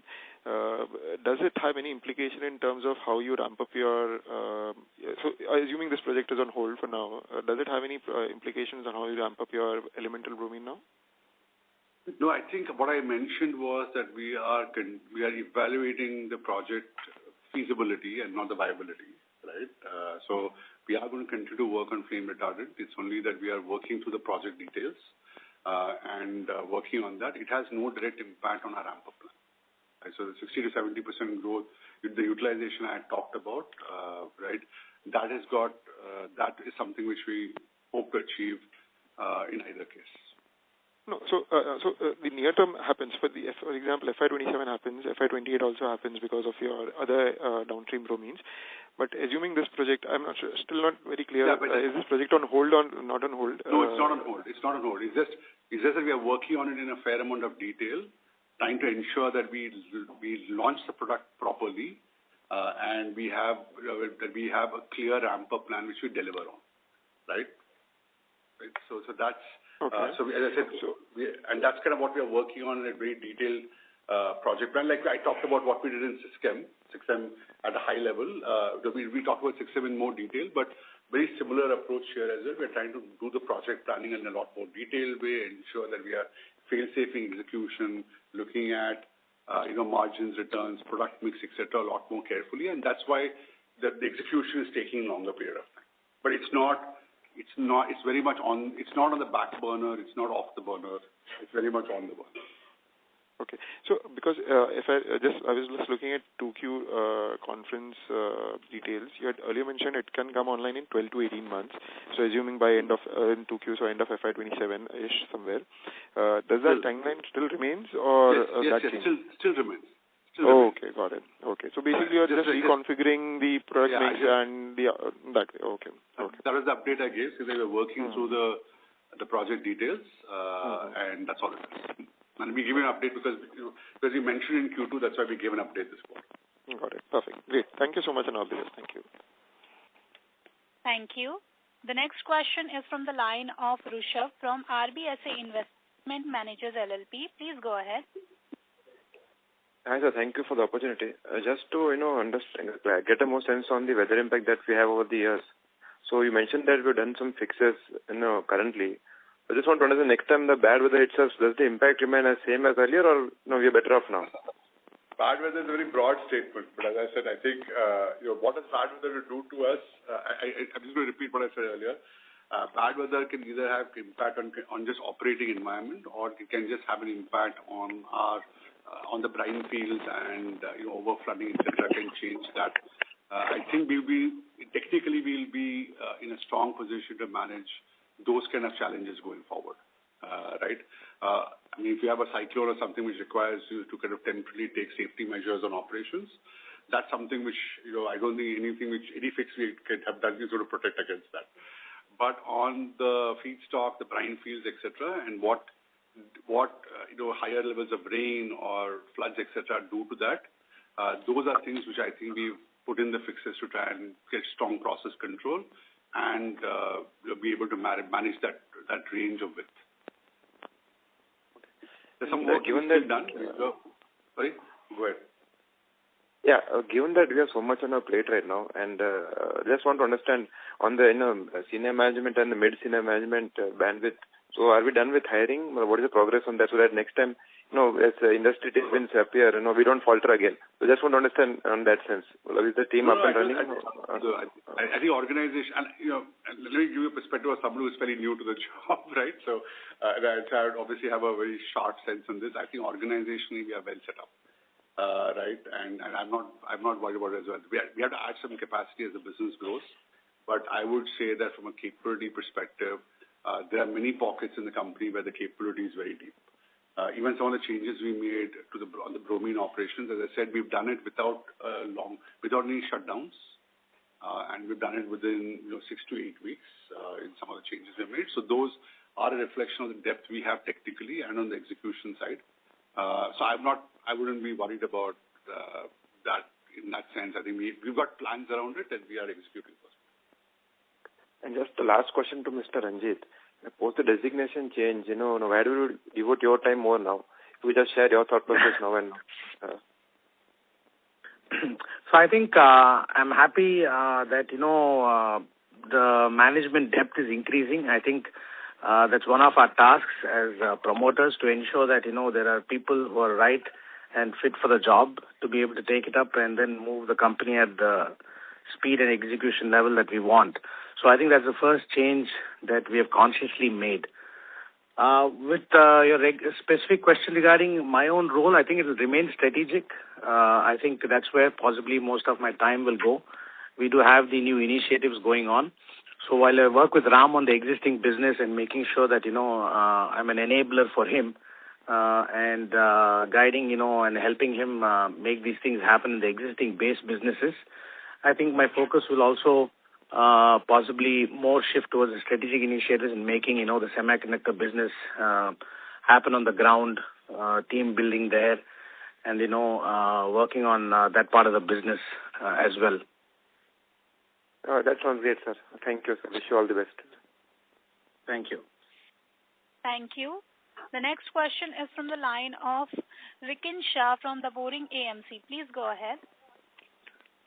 I: Does it have any implication in terms of how you ramp up your, so assuming this project is on hold for now, does it have any implications on how you ramp up your elemental bromine now?
C: No, I think what I mentioned was that we are evaluating the project feasibility and not the viability, right? So we are going to continue to work on flame retardant. It's only that we are working through the project details and working on that. It has no direct impact on our ramp-up plan. Right? So the 60 to 70% growth, the utilization I talked about, right? That has got that is something which we hope to achieve in either case.
I: No, so the near term happens. For example, FY27 happens, FY28 also happens because of your other downstream bromines. But assuming this project, I'm not sure, still not very clear. Yeah, is this project on hold or not on hold?
C: No, it's not on hold. It's not on hold. It's just that we are working on it in a fair amount of detail, trying to ensure that we launch the product properly, and we have a clear ramp-up plan which we deliver on, right? Right. So that's so as I said, and that's kind of what we are working on in a very detailed project plan. Like I talked about what we did in SIGChem at a high level. We talked about SIGChem in more detail, but very similar approach here as well. We're trying to do the project planning in a lot more detailed way, ensure that we are fail-safe in execution, looking at margins, returns, product mix, etc., a lot more carefully, and that's why the execution is taking a longer period of time. But it's very much on. It's not on the back burner. It's not off the burner. It's very much on the burner.
I: Okay. So because I was just looking at 2Q conference details. You had earlier mentioned it can come online in 12 to 18 months. So assuming by end of in 2Q, so end of FY27-ish somewhere. Does that timeline still remains or
C: yes,
I: that changes?
C: Still remains.
I: Okay, got it. Okay, so basically you're just reconfiguring the product mix and that way. Okay.
C: That was the update I gave. So they were working through the project details, and that's all it is. And we give you an update because you mentioned in Q2, that's why we gave an update this quarter.
I: Got it. Perfect. Great. Thank you so much and all the best. Thank you.
A: Thank you. The next question is from the line of Rushabh from RBSA Investment Managers LLP. Please go ahead.
J: Hi, sir. Thank you for the opportunity. Just to, understand, get a more sense on the weather impact that we have over the years. So you mentioned that we've done some fixes, currently. I just want to understand next time the bad weather hits us, does the impact remain as same as earlier or no, we are better off now?
C: Bad weather is a very broad statement, but as I said, I think, what does bad weather do to us? I'm just going to repeat what I said earlier. Bad weather can either have impact on just operating environment or it can just have an impact on on the brine fields and over flooding, etc. can change that. I think we'll be in a strong position to manage those kind of challenges going forward, right? I mean, if you have a cyclone or something which requires you to kind of temporarily take safety measures on operations, that's something which I don't think any fix we can have done is going to protect against that. But on the feedstock, the brine fields, etc., and what higher levels of rain or floods, etc., do to that, those are things which I think we've put in the fixes to try and get strong process control and be able to manage that range of width. There's some work given that done. Sorry, go ahead.
J: Yeah, given that we have so much on our plate right now, and just want to understand on the senior management and the mid senior management bandwidth. So are we done with hiring? What is the progress on that? So that next time, as industry tailwinds appear, we don't falter again. So just want to understand on that sense. Is the team up and running?
C: I think organization, and let me give you a perspective of someone who's fairly new to the job, right? So I would obviously have a very sharp sense on this. I think organizationally we are well set up. right? And I'm not worried about it as well. We have to add some capacity as the business grows, but I would say that from a capability perspective, there are many pockets in the company where the capability is very deep. Even some of the changes we made on the bromine operations, as I said, we've done it without any shutdowns, and we've done it within 6 to 8 weeks in some of the changes we've made. So those are a reflection of the depth we have technically and on the execution side. So I wouldn't be worried about that in that sense. I think we've got plans around it and we are executing those.
J: And just the last question to Mr. Ranjit. Post the designation change, where do you devote your time more now? If you just share your thought process now and now.
B: So I think I'm happy that, the management depth is increasing. I think that's one of our tasks as promoters to ensure that, there are people who are right and fit for the job to be able to take it up and then move the company at the speed and execution level that we want. So I think that's the first change that we have consciously made. With your specific question regarding my own role, I think it will remain strategic. I think that's where possibly most of my time will go. We do have the new initiatives going on. So while I work with Ram on the existing business and making sure that, I'm an enabler for him and guiding, and helping him make these things happen in the existing base businesses, I think my focus will also possibly more shift towards the strategic initiatives and making, the semiconductor business happen on the ground, team building there, and, working on that part of the business as well.
J: That sounds great, sir. Thank you, sir. Wish you all the best.
B: Thank you.
A: Thank you. The next question is from the line of Rikin Shah from the Boring AMC. Please go ahead.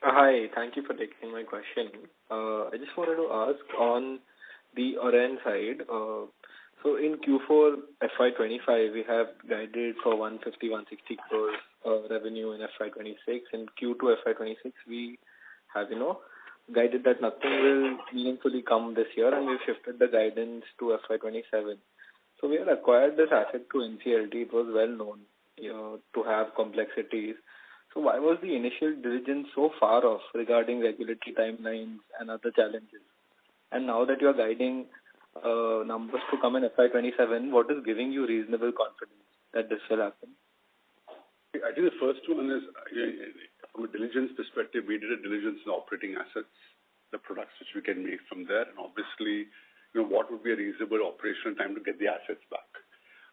K: Hi, thank you for taking my question. I just wanted to ask on the Archean side. So in Q4 FY25, we have guided for 150-160 crores revenue in FY26. In Q2 FY26, we have, guided that nothing will meaningfully come this year, and we've shifted the guidance to FY27. So we had acquired this asset to NCLT. It was well known, to have complexities. So why was the initial diligence so far off regarding regulatory timelines and other challenges? And now that you are guiding numbers to come in FY27, what is giving you reasonable confidence that this will happen?
C: I think the first one is, from a diligence perspective, we did a diligence in operating assets, the products which we can make from there, and obviously, what would be a reasonable operational time to get the assets back.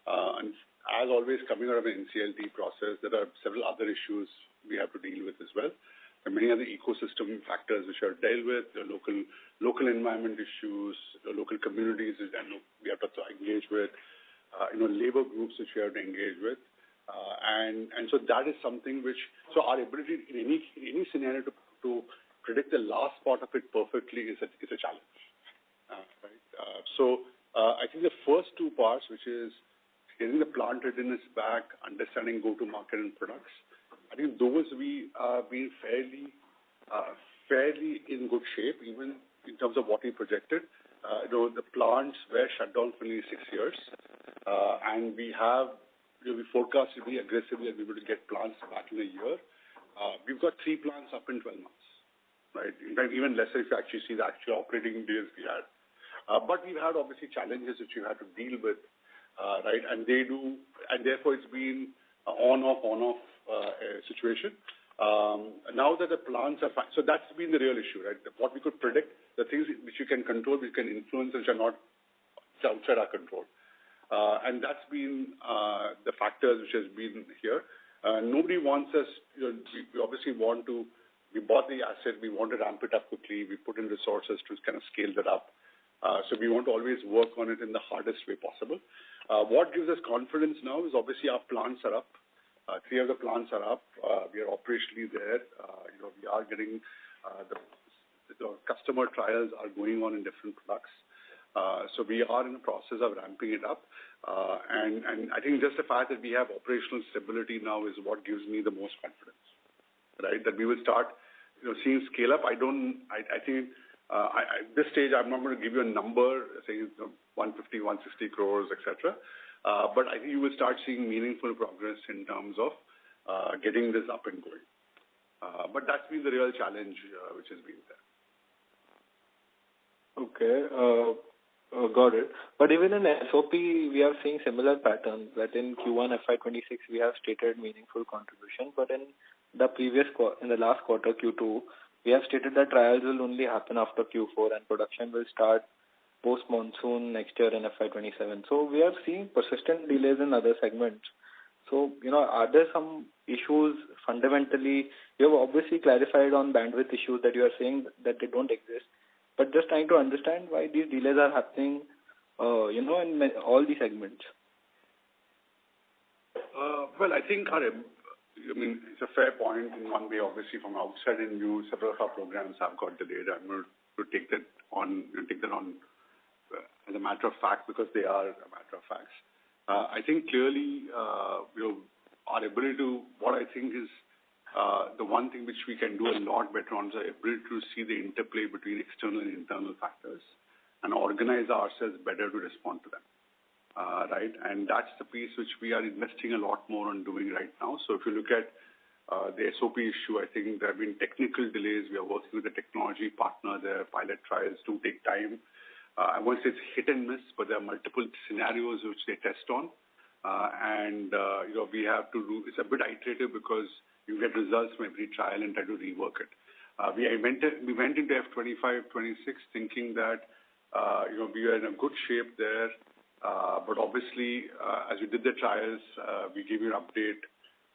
C: And as always, coming out of an NCLT process, there are several other issues we have to deal with as well. There are many other ecosystem factors which are dealt with, the local environment issues, the local communities that we have to engage with, labor groups which we have to engage with. And so that is something which, so our ability in any scenario to predict the last part of it perfectly is a challenge. Right? So I think the first two parts, which is getting the plant readiness back, understanding go-to-market and products, I think those we are being fairly in good shape, even in terms of what we projected. The plants were shut down for nearly 6 years, and we have we forecasted very aggressively that we would get plants back in a year. We've got 3 plants up in 12 months, right? In fact, even lesser if you actually see the actual operating days we had. But we've had obviously challenges which we had to deal with, right? And therefore it's been on-off situation. Now that the plants are fine, so that's been the real issue, right? What we could predict, the things which you can control, which can influence, which are not outside our control. And that's been the factors which has been here. Nobody wants us, we obviously we bought the asset, we want to ramp it up quickly, we put in resources to kind of scale that up. So we want to always work on it in the hardest way possible. What gives us confidence now is obviously our plants are up. 3 of the plants are up. We are operationally there. We are getting the customer trials are going on in different products. So we are in the process of ramping it up. And I think just the fact that we have operational stability now is what gives me the most confidence, right? That we will start, seeing scale up. I think at this stage, I'm not going to give you a number, saying 150, 160 crores, etc. But I think you will start seeing meaningful progress in terms of getting this up and going. But that's been the real challenge which has been there.
K: Okay. Got it. But even in SOP, we are seeing similar patterns that in Q1 FY26 we have stated meaningful contribution, but in the last quarter Q2 we have stated that trials will only happen after Q4 and production will start post monsoon next year in FY27. So we are seeing persistent delays in other segments. So are there some issues fundamentally? You have obviously clarified on bandwidth issues that you are saying that they don't exist. But just trying to understand why these delays are happening, in all the segments.
C: Well, I think it's a fair point in one way. Obviously, from outside in view, several of our programs have got delayed. I'm going to take that on as a matter of fact because they are a matter of facts. I think clearly, our ability to what I think is. The one thing which we can do a lot better on is our ability to see the interplay between external and internal factors and organize ourselves better to respond to them, right? And that's the piece which we are investing a lot more on doing right now. So if you look at the SOP issue, I think there have been technical delays. We are working with a technology partner. Their pilot trials do take time. I won't say it's hit and miss, but there are multiple scenarios which they test on. We have to do, it's a bit iterative because you get results from every trial and try to rework it. We went into FY2025-26 thinking that, we were in a good shape there. But obviously, as we did the trials, we gave you an update,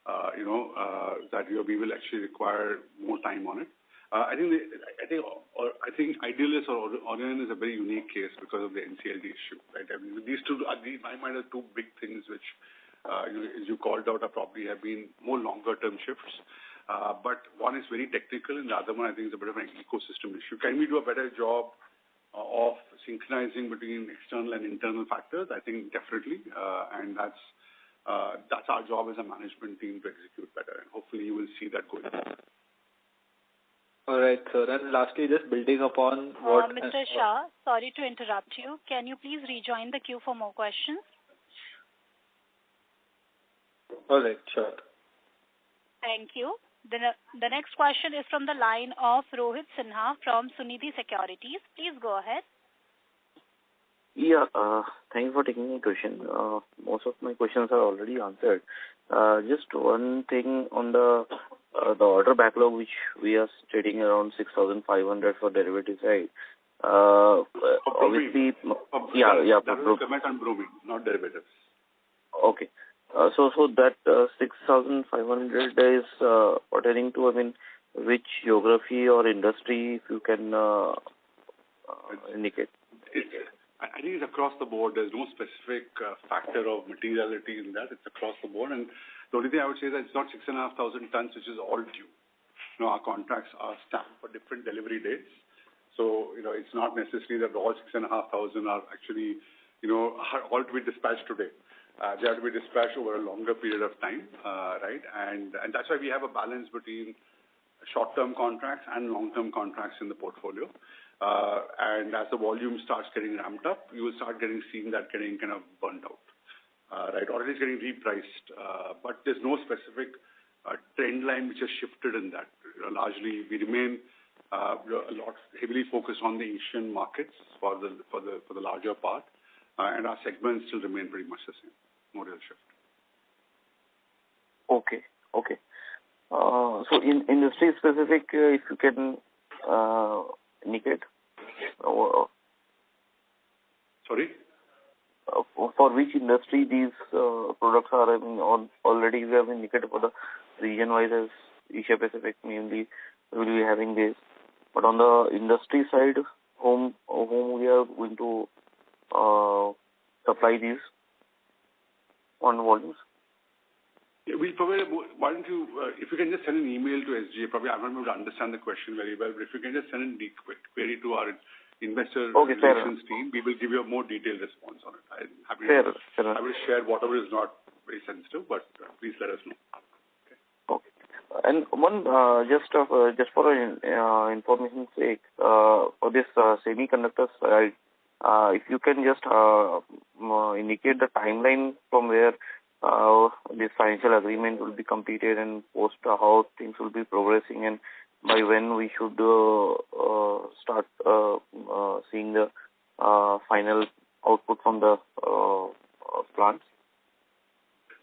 C: that we will actually require more time on it. I think Idealis or Archean is a very unique case because of the NCLT issue, right? I mean, these my mind are two big things which, as you called out, probably have been more longer-term shifts. But one is very technical, and the other one I think is a bit of an ecosystem issue. Can we do a better job of synchronizing between external and internal factors? I think definitely, and that's our job as a management team to execute better, and hopefully you will see that going forward.
K: All right, sir. And lastly, just building upon what...
A: Mr. Shah, sorry to interrupt you. Can you please rejoin the queue for more questions?
K: All right, sure.
A: Thank you. The next question is from the line of Rohit Sinha from Sunidhi Securities. Please go ahead.
L: Yeah, thank you for taking my question. Most of my questions are already answered. Just one thing on the order backlog, which we are stating around 6,500 for derivative side. Obviously,
C: That will comment on bromine, not derivatives.
L: Okay. So that 6,500 is pertaining to, which geography or industry, if you can indicate?
C: I think it's across the board. There's no specific factor of materiality in that. It's across the board. And the only thing I would say is that it's not 6,500 tons, which is all due. Our contracts are stamped for different delivery dates. So, it's not necessary that all 6,500 are actually, are all to be dispatched today. They have to be dispatched over a longer period of time, right? And that's why we have a balance between short-term contracts and long-term contracts in the portfolio. And as the volume starts getting ramped up, you will start seeing that getting kind of burnt out, right? Or it is getting repriced. But there's no specific trend line which has shifted in that. Largely, we remain a lot heavily focused on the Asian markets for the larger part, and our segments still remain pretty much the same. No real shift.
L: Okay. So in industry specific, if you can indicate.
C: Sorry?
L: For which industry these products are, already we have indicated for the region-wise as Asia Pacific mainly will be having this. But on the industry side, whom we are going to supply these on volumes?
C: Yeah, we'll provide. Why don't you, if you can just send an email to SGA, probably I'm not able to understand the question very well, but if you can just send a quick query to our investor relations team, we will give you a more detailed response on it. I'm happy I will share whatever is not very sensitive, but please let us know.
L: Okay. And one, just for information's sake, for this semiconductor side, if you can just indicate the timeline from where this financial agreement will be completed and post how things will be progressing, and by when we should start seeing the final output from the plants?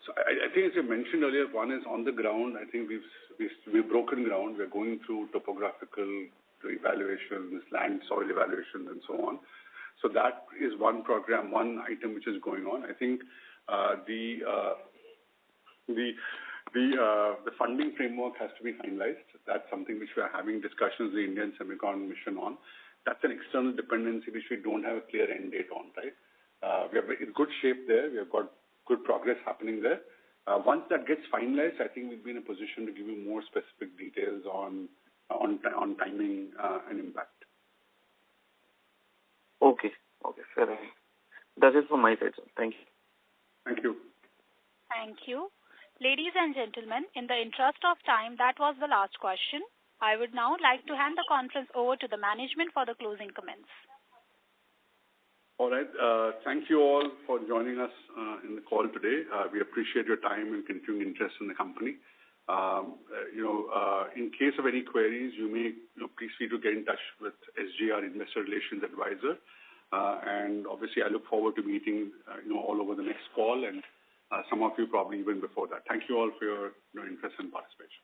C: So I think as you mentioned earlier, one is on the ground. I think we've broken ground. We're going through topographical evaluations, land soil evaluations, and so on. So that is one program, one item which is going on. I think the funding framework has to be finalized. That's something which we are having discussions with the Indian Semicon Mission on. That's an external dependency which we don't have a clear end date on, right? We are in good shape there. We have got good progress happening there. Once that gets finalized, I think we'll be in a position to give you more specific details on timing and impact.
L: Okay, fair enough. That is from my side, sir. Thank you.
C: Thank you.
A: Thank you. Ladies and gentlemen, in the interest of time, that was the last question. I would now like to hand the conference over to the management for the closing comments.
C: All right. Thank you all for joining us in the call today. We appreciate your time and continuing interest in the company. In case of any queries, you may please feel to get in touch with SGR Investor Relations Advisor. And obviously, I look forward to meeting all over the next call, and some of you probably even before that. Thank you all for your interest and participation.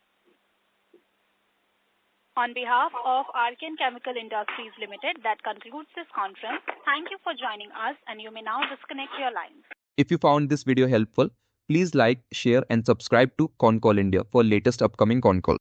A: On behalf of Archean Chemical Industries Limited, that concludes this conference. Thank you for joining us, and you may now disconnect your lines.
M: If you found this video helpful, please like, share and subscribe to Concall India for latest upcoming Concall.